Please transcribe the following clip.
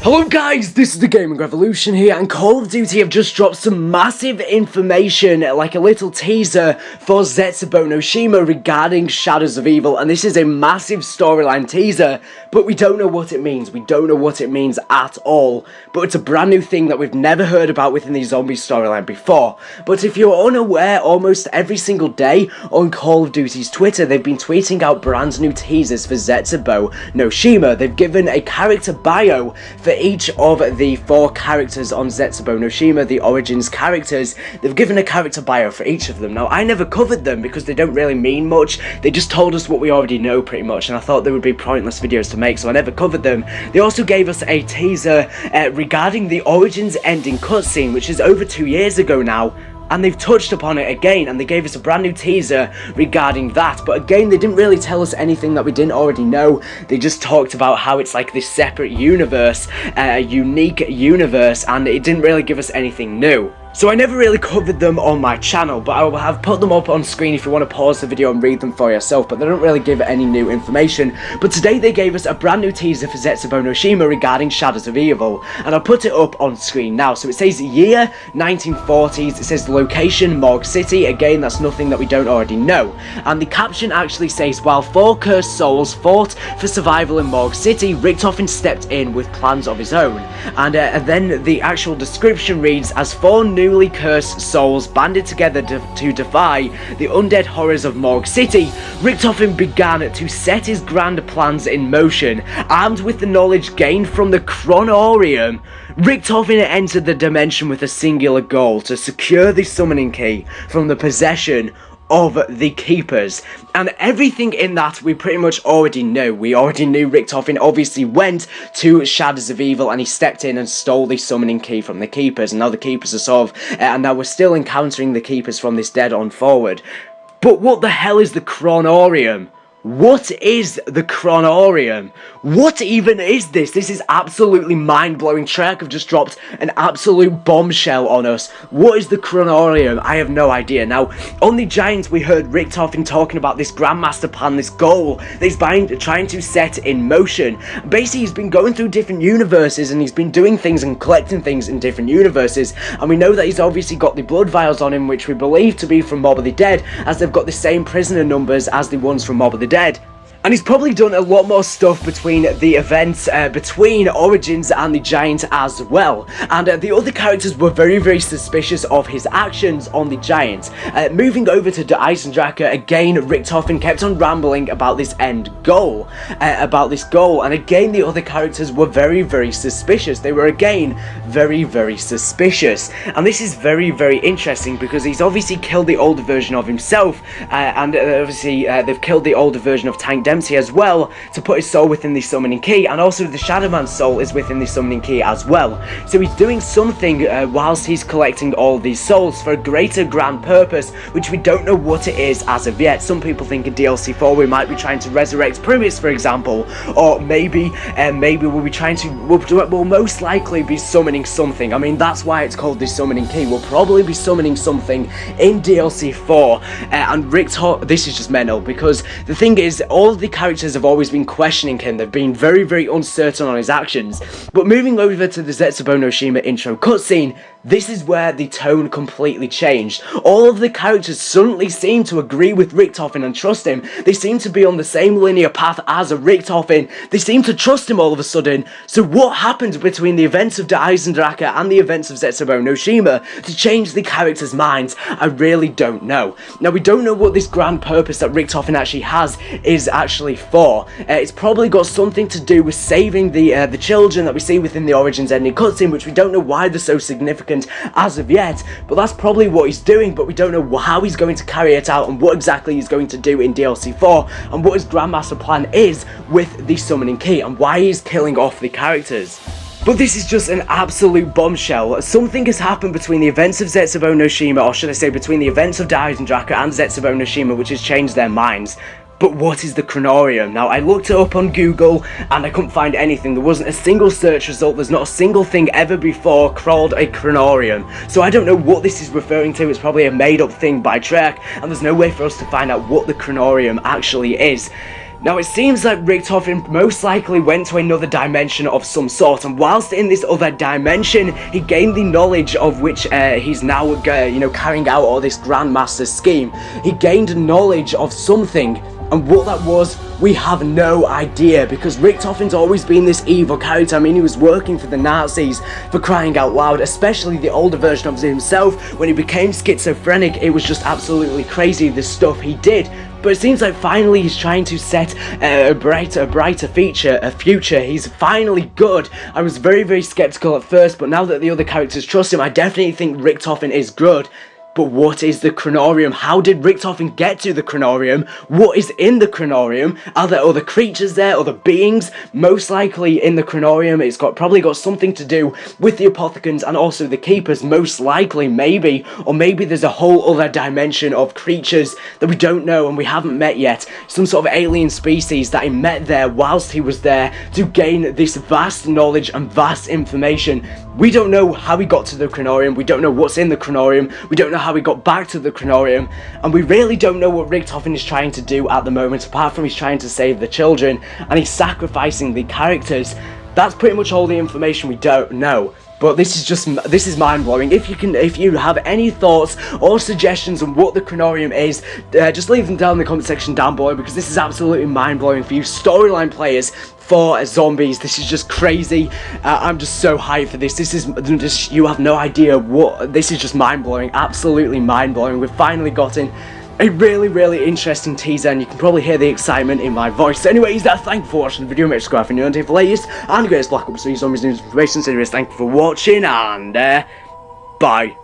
Hello guys, this is the Gaming Revolution here, and Call of Duty have just dropped some massive information, like a little teaser for ZETSUBOU no SHIMA regarding Shadows of Evil, and this is a massive storyline teaser, but we don't know what it means. We don't know what it means at all, but it's a brand new thing that we've never heard about within the zombie storyline before. But if you're unaware, almost every single day on Call of Duty's Twitter, they've been tweeting out brand new teasers for ZETSUBOU no SHIMA. They've given a character bio for each of the 4 characters on ZETSUBOU no SHIMA, the Origins characters. They've given a character bio for each of them. Now, I never covered them because they don't really mean much. They just told us what we already know pretty much, and I thought they would be pointless videos to make, so I never covered them. They also gave us a teaser regarding the Origins ending cutscene, which is over 2 years ago now. And they've touched upon it again, and they gave us a brand new teaser regarding that. But again, they didn't really tell us anything that we didn't already know. They just talked about how it's like this separate universe, a unique universe, and it didn't really give us anything new. So I never really covered them on my channel, but I will have put them up on screen if you want to pause the video and read them for yourself, but they don't really give any new information. But today they gave us a brand new teaser for ZETSUBOU no SHIMA regarding Shadows of Evil, and I'll put it up on screen now. So it says year 1940s, it says location Morgue City. Again, that's nothing that we don't already know. And the caption actually says, while 4 cursed souls fought for survival in Morgue City, Richtofen stepped in with plans of his own. And then the actual description reads, as 4 newly cursed souls banded together to defy the undead horrors of Morgue City, Richtofen began to set his grand plans in motion. Armed with the knowledge gained from the kronorium, Richtofen entered the dimension with a singular goal: to secure the summoning key from the possession of the keepers. And everything in that we pretty much already know. We already knew Richtofen obviously went to Shadows of Evil and he stepped in and stole the summoning key from the keepers, and now the keepers are sort of and now we're still encountering the keepers from this dead on forward. But what the hell is the kronorium? What is the kronorium? What even is this? This is absolutely mind-blowing. Treyarch have just dropped an absolute bombshell on us. What is the kronorium? I have no idea. Now, on the Giants, we heard Richtofen talking about this grandmaster plan, this goal that he's trying to set in motion. Basically, he's been going through different universes and he's been doing things and collecting things in different universes. And we know that he's obviously got the blood vials on him, which we believe to be from Mob of the Dead, as they've got the same prisoner numbers as the ones from Mob of the Dead. And he's probably done a lot more stuff between the events, between Origins and the Giant as well. And the other characters were very, very suspicious of his actions on the Giant. Moving over to the Eisendrache, again, Richtofen kept on rambling about this end goal, and again, the other characters were very, very suspicious. They were, again, very, very suspicious. And this is very, very interesting because he's obviously killed the older version of himself, and obviously they've killed the older version of Tank Dempsey as well to put his soul within the summoning key, and also the Shadow Man's soul is within the summoning key as well. So he's doing something whilst he's collecting all these souls for a greater grand purpose, which we don't know what it is as of yet. Some people think in DLC 4 we might be trying to resurrect Primus, for example, or maybe we'll be trying to, we'll most likely be summoning something. I mean, that's why it's called the summoning key. We'll probably be summoning something in DLC 4, and this is just mental, because the thing is, all of the characters have always been questioning him. They've been very, very uncertain on his actions. But moving over to the ZETSUBOU no SHIMA intro cutscene, this is where the tone completely changed. All of the characters suddenly seem to agree with Richtofen and trust him. They seem to be on the same linear path as a Richtofen. They seem to trust him all of a sudden. So what happened between the events of the Eisendrache and the events of ZETSUBOU no SHIMA to change the characters' minds? I really don't know. Now, we don't know what this grand purpose that Richtofen actually has is actually for. It's probably got something to do with saving the children that we see within the Origins ending cutscene, which we don't know why they're so significant as of yet, but that's probably what he's doing. But we don't know how he's going to carry it out and what exactly he's going to do in DLC 4, and what his grandmaster plan is with the summoning key, and why he's killing off the characters. But this is just an absolute bombshell. Something has happened between the events of ZETSUBOU no SHIMA, or should I say between the events of Eisendrache and ZETSUBOU no SHIMA, which has changed their minds. But what is the kronorium? Now, I looked it up on Google and I couldn't find anything. There wasn't a single search result. There's not a single thing ever before called a kronorium. So I don't know what this is referring to. It's probably a made up thing by Treyarch, and there's no way for us to find out what the kronorium actually is. Now it seems like Richtofen most likely went to another dimension of some sort, and whilst in this other dimension, he gained the knowledge of which he's now, you know, carrying out all this Grandmaster scheme. He gained knowledge of something, and what that was, we have no idea, because Richtofen's always been this evil character. I mean, he was working for the Nazis, for crying out loud, especially the older version of himself. When he became schizophrenic, it was just absolutely crazy, the stuff he did. But it seems like finally he's trying to set a brighter future. He's finally good. I was very, very skeptical at first, but now that the other characters trust him, I definitely think Richtofen is good. But what is the kronorium? How did Richtofen get to the kronorium? What is in the kronorium? Are there other creatures there, other beings? Most likely in the kronorium, it's probably got something to do with the apothecans and also the keepers, most likely, maybe. Or maybe there's a whole other dimension of creatures that we don't know and we haven't met yet. Some sort of alien species that he met there whilst he was there to gain this vast knowledge and vast information. We don't know how he got to the kronorium, we don't know what's in the kronorium, we don't know how he got back to the kronorium, and we really don't know what Richtofen is trying to do at the moment, apart from he's trying to save the children, and he's sacrificing the characters. That's pretty much all the information we don't know. But this is mind-blowing. If you have any thoughts or suggestions on what the kronorium is, just leave them down in the comment section down below, because this is absolutely mind-blowing for you storyline players for zombies. This is just crazy. I'm just so hyped for this. This is just, you have no idea what, this is just mind-blowing, absolutely mind-blowing. We've finally gotten a really, really interesting teaser, and you can probably hear the excitement in my voice. So anyways, thank you for watching the video. Make sure to subscribe for new and the latest and greatest Black Ops 3 zombies news information series. Thank you for watching, and bye.